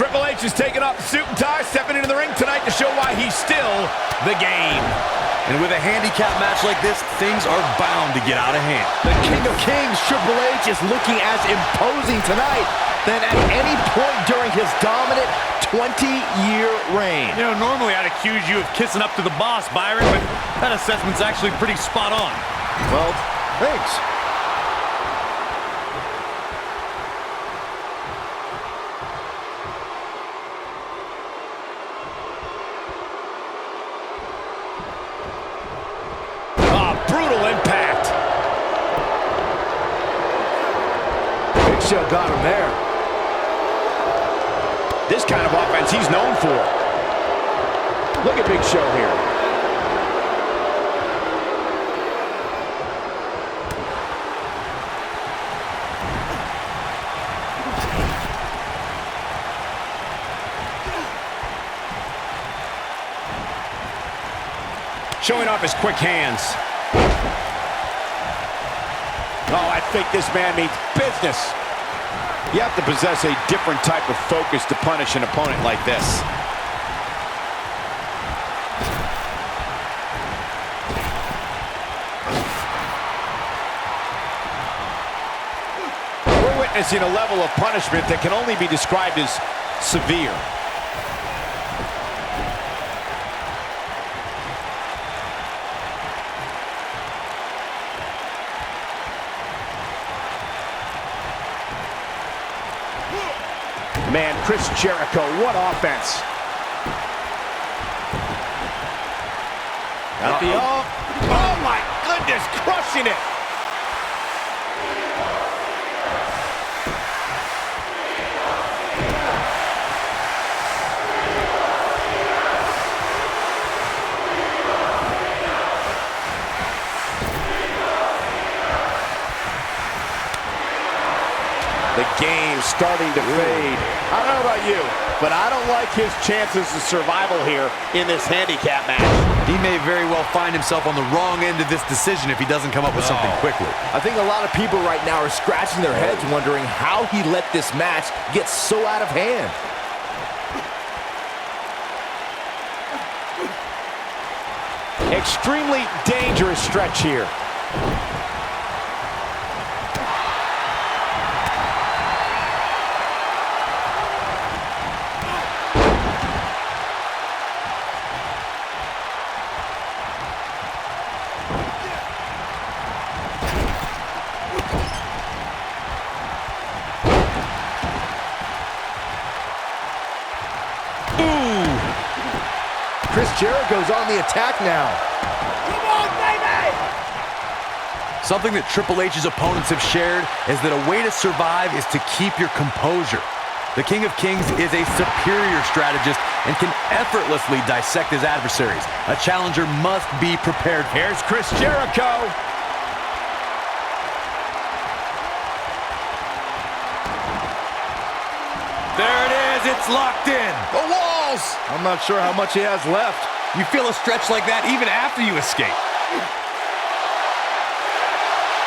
Triple H is taking off the suit and tie, stepping into the ring tonight to show why he's still the game. And with a handicap match like this, things are bound to get out of hand. The King of Kings, Triple H, is looking as imposing tonight than at any point during his dominant 20-year reign. You know, normally I'd accuse you of kissing up to the boss, Byron, but that assessment's actually pretty spot on. Well, thanks. Brutal impact. Big Show got him there. This kind of offense he's known for. Look at Big Show here. Showing off his quick hands. Oh, I think this man means business. You have to possess a different type of focus to punish an opponent like this. We're witnessing a level of punishment that can only be described as severe. Man, Chris Jericho, what offense. Oh my goodness, crushing it. The game's starting to fade. I don't know about you, but I don't like his chances of survival here in this handicap match. He may very well find himself on the wrong end of this decision if he doesn't come up with something quickly. I think a lot of people right now are scratching their heads wondering how he let this match get so out of hand. Extremely dangerous stretch here. Chris Jericho's on the attack now. Come on, baby! Something that Triple H's opponents have shared is that a way to survive is to keep your composure. The King of Kings is a superior strategist and can effortlessly dissect his adversaries. A challenger must be prepared. Here's Chris Jericho. There it is, it's locked in. The walls! I'm not sure how much he has left. You feel a stretch like that even after you escape.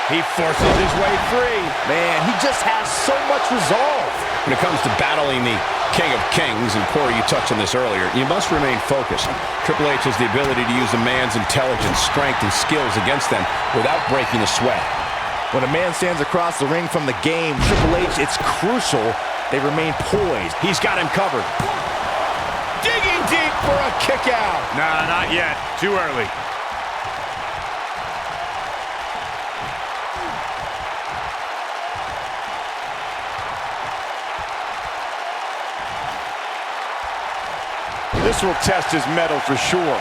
He forces his way free. Man, he just has so much resolve. When it comes to battling the King of Kings, and Corey, you touched on this earlier, you must remain focused. Triple H has the ability to use a man's intelligence, strength, and skills against them without breaking a sweat. When a man stands across the ring from the game, Triple H, it's crucial they remain poised. He's got him covered. Digging deep for a kick out. Nah, not yet. Too early. This will test his mettle for sure.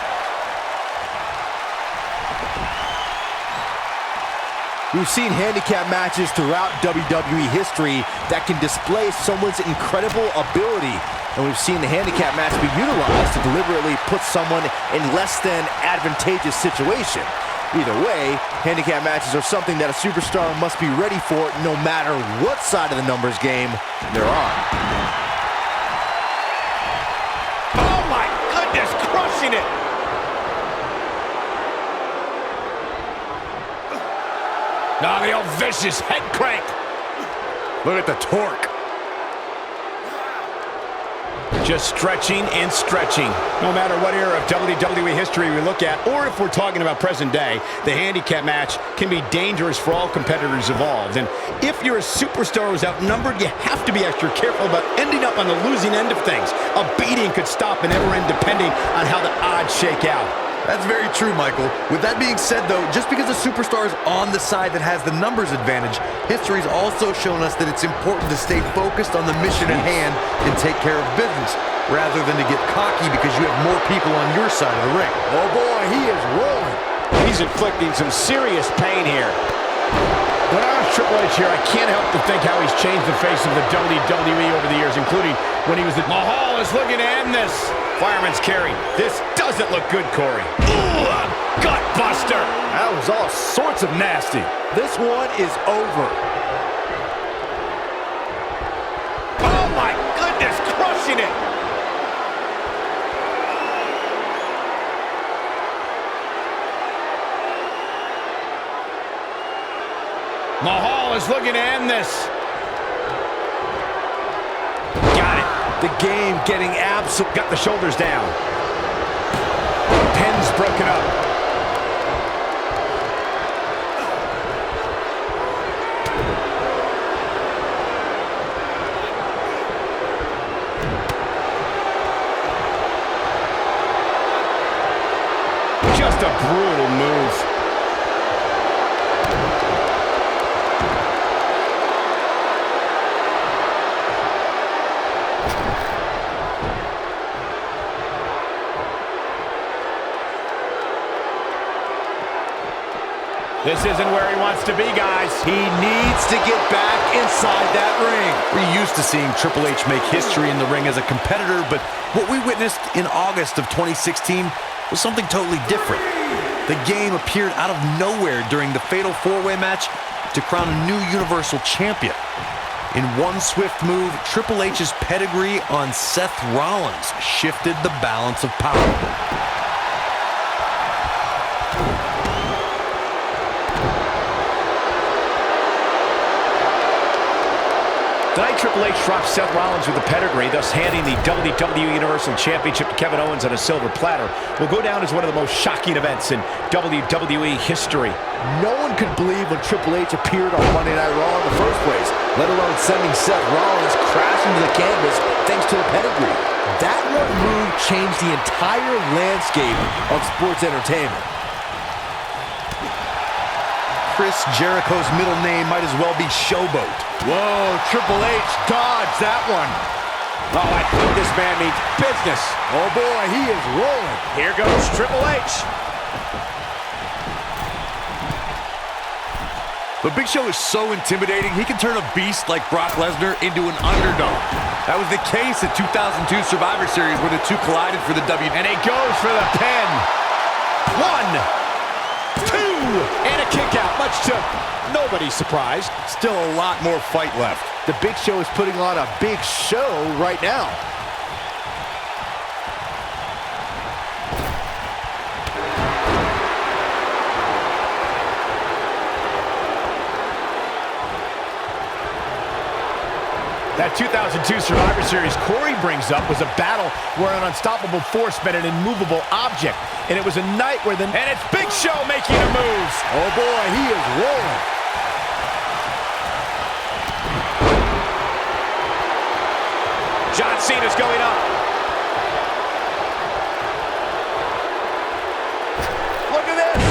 We've seen handicap matches throughout WWE history that can display someone's incredible ability. And we've seen the handicap match be utilized to deliberately put someone in less than advantageous situation. Either way, handicap matches are something that a superstar must be ready for no matter what side of the numbers game they're on. Oh my goodness, crushing it! Now the old vicious head crank. Look at the torque. Just stretching and stretching. No matter what era of WWE history we look at, or if we're talking about present day, the handicap match can be dangerous for all competitors involved. And if you're a superstar who's outnumbered, you have to be extra careful about ending up on the losing end of things. A beating could stop and never end depending on how the odds shake out. That's very true, Michael. With that being said, though, just because a superstar is on the side that has the numbers advantage, history's also shown us that it's important to stay focused on the mission at hand and take care of business, rather than to get cocky because you have more people on your side of the ring. Oh boy, he is rolling. He's inflicting some serious pain here. When I was Triple H here, I can't help but think how he's changed the face of the WWE over the years, including when he was the... Mahal is looking to end this. Fireman's carry. This doesn't look good, Corey. Ooh, a gut buster. That was all sorts of nasty. This one is over. Oh my goodness, crushing it. Mahal is looking to end this. Got it. The game getting absolute. Got the shoulders down. Pin's broken up. Just a brutal move. This isn't where he wants to be, guys. He needs to get back inside that ring. We're used to seeing Triple H make history in the ring as a competitor, but what we witnessed in August of 2016 was something totally different. The game appeared out of nowhere during the Fatal 4-Way match to crown a new Universal Champion. In one swift move, Triple H's pedigree on Seth Rollins shifted the balance of power. Tonight, Triple H drops Seth Rollins with a pedigree, thus handing the WWE Universal Championship to Kevin Owens on a silver platter. Will go down as one of the most shocking events in WWE history. No one could believe when Triple H appeared on Monday Night Raw in the first place, let alone sending Seth Rollins crashing to the canvas thanks to a pedigree. That one move changed the entire landscape of sports entertainment. Chris Jericho's middle name might as well be Showboat. Whoa, Triple H dodged that one. Oh, I think this man means business. Oh boy, he is rolling. Here goes Triple H. But Big Show is so intimidating, he can turn a beast like Brock Lesnar into an underdog. That was the case at 2002 Survivor Series where the two collided for the W. And he goes for the pin. 1, 2, and a kick out, much to nobody's surprise. Still a lot more fight left. The Big Show is putting on a big show right now. That 2002 Survivor Series Corey brings up was a battle where an unstoppable force met an immovable object. And it was a night where and it's Big Show making a move. Oh boy, he is rolling. John Cena's going up. Look at this.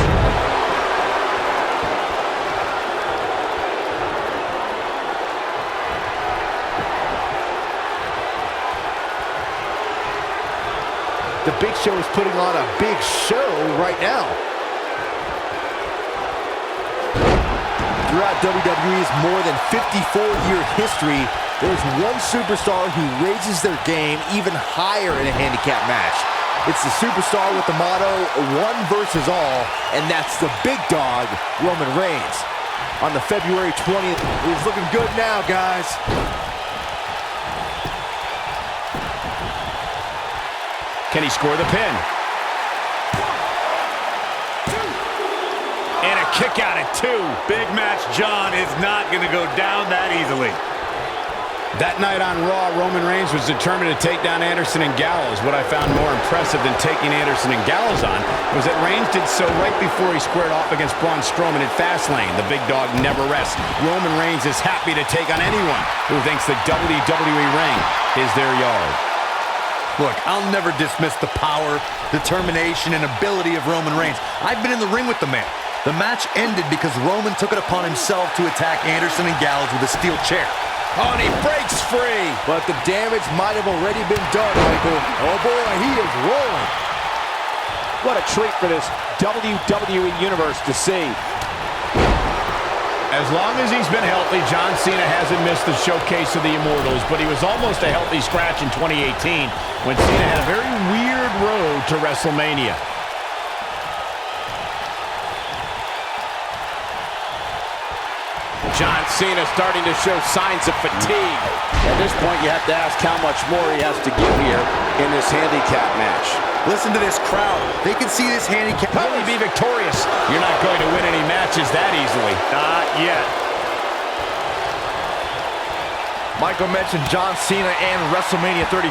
The Big Show is putting on a big show right now. Throughout WWE's more than 54-year history, there's one superstar who raises their game even higher in a handicap match. It's the superstar with the motto, one versus all, and that's the big dog, Roman Reigns. On the February 20th, he's looking good now, guys. Can he score the pin? And a kick out at 2. Big match John is not going to go down that easily. That night on Raw, Roman Reigns was determined to take down Anderson and Gallows. What I found more impressive than taking Anderson and Gallows on was that Reigns did so right before he squared off against Braun Strowman at Fastlane. The big dog never rests. Roman Reigns is happy to take on anyone who thinks the WWE ring is their yard. Look, I'll never dismiss the power, determination, and ability of Roman Reigns. I've been in the ring with the man. The match ended because Roman took it upon himself to attack Anderson and Gallows with a steel chair. Oh, and he breaks free. But the damage might have already been done, Michael. Oh, boy, he is rolling. What a treat for this WWE Universe to see. As long as he's been healthy, John Cena hasn't missed the showcase of the Immortals, but he was almost a healthy scratch in 2018 when Cena had a very weird road to WrestleMania. John Cena starting to show signs of fatigue. At this point, you have to ask how much more he has to give here in this handicap match. Listen to this crowd. They can see this handicap. Will he be victorious? You're not going to win any matches that easily. Not yet. Michael mentioned John Cena and WrestleMania 34.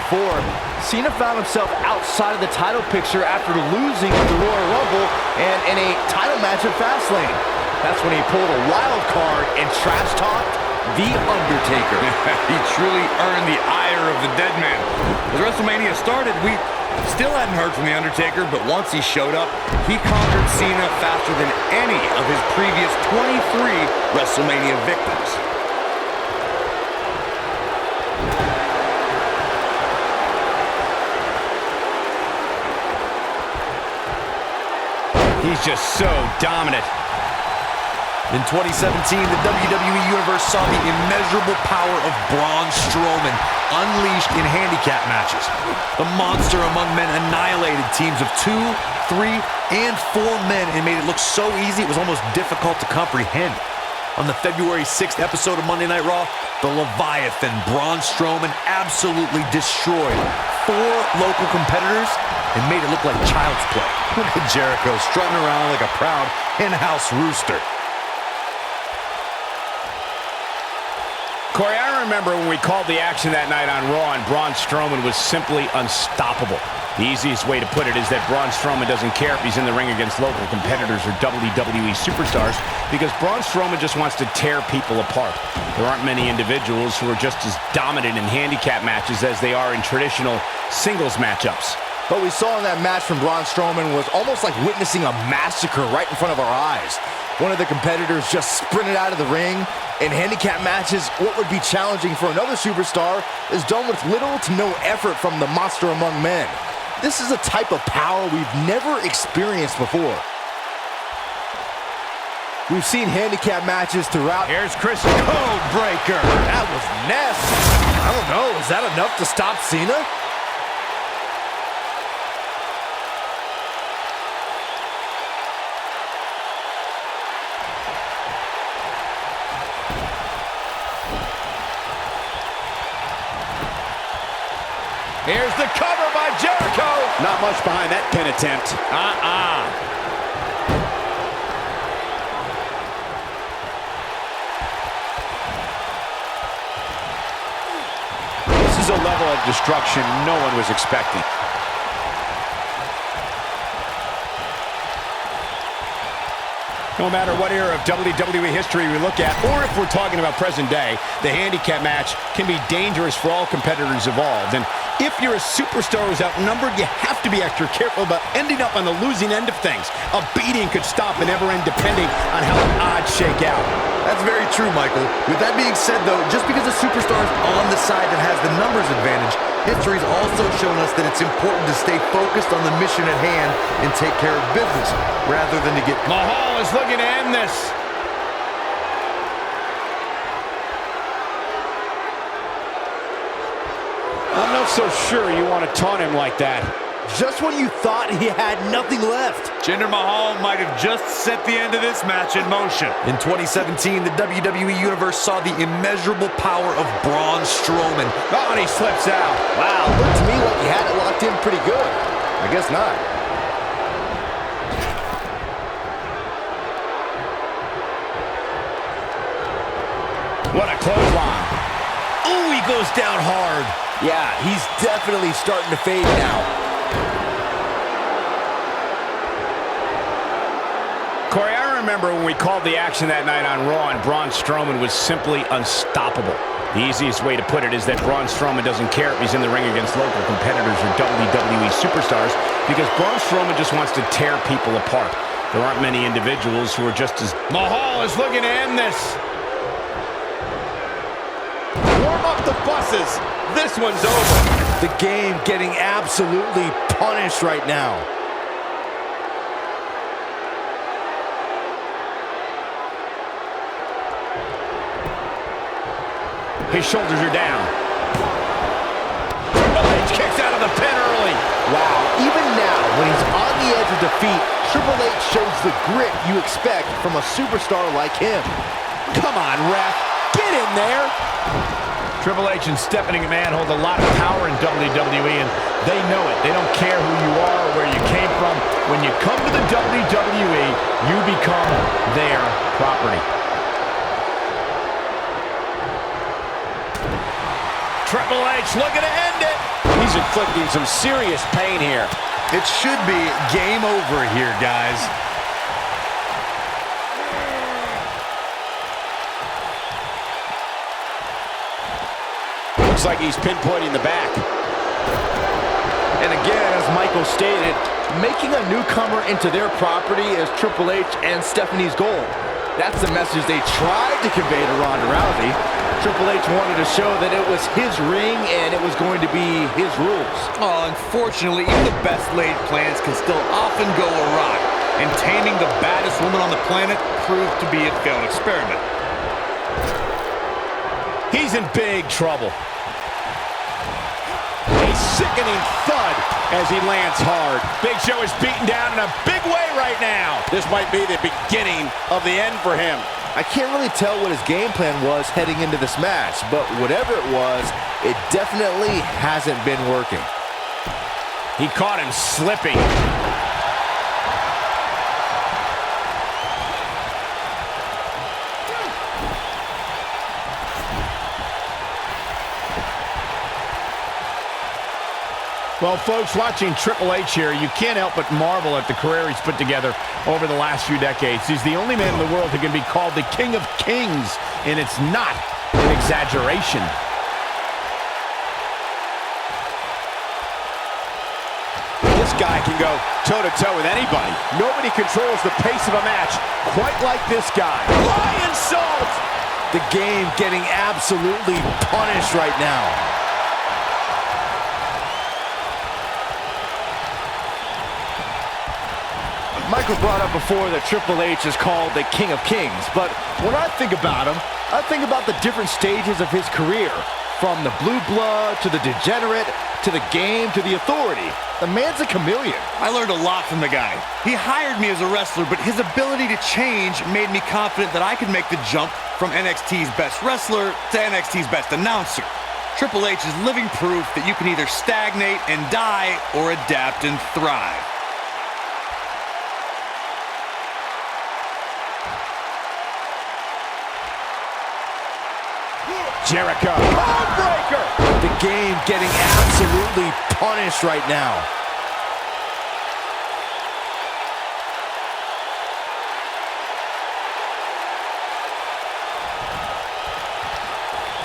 Cena found himself outside of the title picture after losing at the Royal Rumble and in a title match at Fastlane. That's when he pulled a wild card and trash-talked The Undertaker. He truly earned the ire of the dead man. As WrestleMania started, we still hadn't heard from The Undertaker, but once he showed up, he conquered Cena faster than any of his previous 23 WrestleMania victims. He's just so dominant. In 2017, the WWE Universe saw the immeasurable power of Braun Strowman unleashed in handicap matches. The monster among men annihilated teams of 2, 3, and 4 men and made it look so easy it was almost difficult to comprehend. On the February 6th episode of Monday Night Raw, the Leviathan Braun Strowman absolutely destroyed 4 local competitors and made it look like child's play. Look at Jericho strutting around like a proud hen-house rooster. Corey, I remember when we called the action that night on Raw and Braun Strowman was simply unstoppable. The easiest way to put it is that Braun Strowman doesn't care if he's in the ring against local competitors or WWE superstars because Braun Strowman just wants to tear people apart. There aren't many individuals who are just as dominant in handicap matches as they are in traditional singles matchups. What we saw in that match from Braun Strowman was almost like witnessing a massacre right in front of our eyes. One of the competitors just sprinted out of the ring. In handicap matches, what would be challenging for another superstar is done with little to no effort from the monster among men. This is a type of power we've never experienced before. We've seen handicap matches throughout. Here's Chris. Code breaker. That was nasty. I don't know, is that enough to stop Cena? Here's the cover by Jericho. Not much behind that pin attempt. This is a level of destruction no one was expecting. No matter what era of WWE history we look at, or if we're talking about present day, the handicap match can be dangerous for all competitors involved. And if you're a superstar who's outnumbered, you have to be extra careful about ending up on the losing end of things. A beating could stop and never end depending on how the odds shake out. That's very true, Michael. With that being said, though, just because a superstar is on the side that has the numbers advantage, history's also shown us that it's important to stay focused on the mission at hand and take care of business, rather than to get... Mahal is looking to end this. I'm not so sure you want to taunt him like that. Just when you thought he had nothing left. Jinder Mahal might have just set the end of this match in motion. In 2017, the WWE Universe saw the immeasurable power of Braun Strowman. Oh, and he slips out. Wow, looked to me like he had it locked in pretty good. I guess not. What a clothesline. Ooh, he goes down hard. Yeah, he's definitely starting to fade now. Corey, I remember when we called the action that night on Raw, and Braun Strowman was simply unstoppable. The easiest way to put it is that Braun Strowman doesn't care if he's in the ring against local competitors or WWE superstars, because Braun Strowman just wants to tear people apart. There aren't many individuals who are just as... Mahal is looking to end this. Warm up the buses. This one's over. The game getting absolutely punished right now. His shoulders are down. Triple H kicks out of the pin early. Wow, even now, when he's on the edge of defeat, Triple H shows the grit you expect from a superstar like him. Come on, ref. Get in there. Triple H and Stephanie McMahon hold a lot of power in WWE, and they know it. They don't care who you are or where you came from. When you come to the WWE, you become their property. Triple H looking to end it. He's inflicting some serious pain here. It should be game over here, guys. Looks like he's pinpointing the back. And again, as Michael stated, making a newcomer into their property is Triple H and Stephanie's goal. That's the message they tried to convey to Ronda Rousey. Triple H wanted to show that it was his ring and it was going to be his rules. Oh, unfortunately, even the best laid plans can still often go awry, and taming the baddest woman on the planet proved to be a failed experiment. He's in big trouble. A sickening thud as he lands hard. Big Show is beaten down in a big way right now. This might be the beginning of the end for him. I can't really tell what his game plan was heading into this match, but whatever it was, it definitely hasn't been working. He caught him slipping. Well, folks, watching Triple H here, you can't help but marvel at the career he's put together over the last few decades. He's the only man in the world who can be called the King of Kings, and it's not an exaggeration. This guy can go toe-to-toe with anybody. Nobody controls the pace of a match quite like this guy. Lion salt! The game getting absolutely punished right now. Michael brought up before that Triple H is called the King of Kings, but when I think about him, I think about the different stages of his career, from the blue blood to the degenerate to the game to the authority. The man's a chameleon. I learned a lot from the guy. He hired me as a wrestler, but his ability to change made me confident that I could make the jump from NXT's best wrestler to NXT's best announcer. Triple H is living proof that you can either stagnate and die or adapt and thrive. Jericho. Bonebreaker! The game getting absolutely punished right now.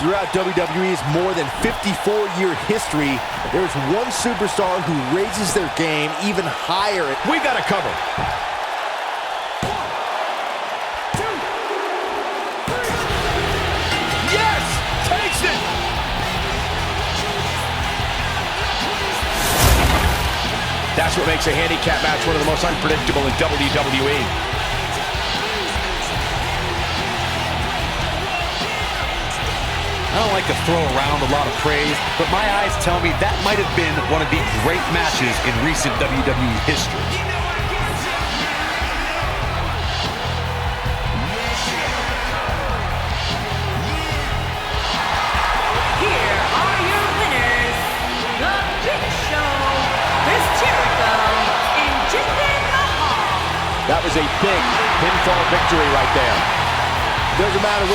Throughout WWE's more than 54-year history, there's one superstar who raises their game even higher. We got to cover. That's what makes a handicap match one of the most unpredictable in WWE. I don't like to throw around a lot of praise, but my eyes tell me that might have been one of the great matches in recent WWE history. Here are your winners, the Big Show, Chris Jericho, and JINDAL MAHAL. That was a big pinfall victory right there. Doesn't matter what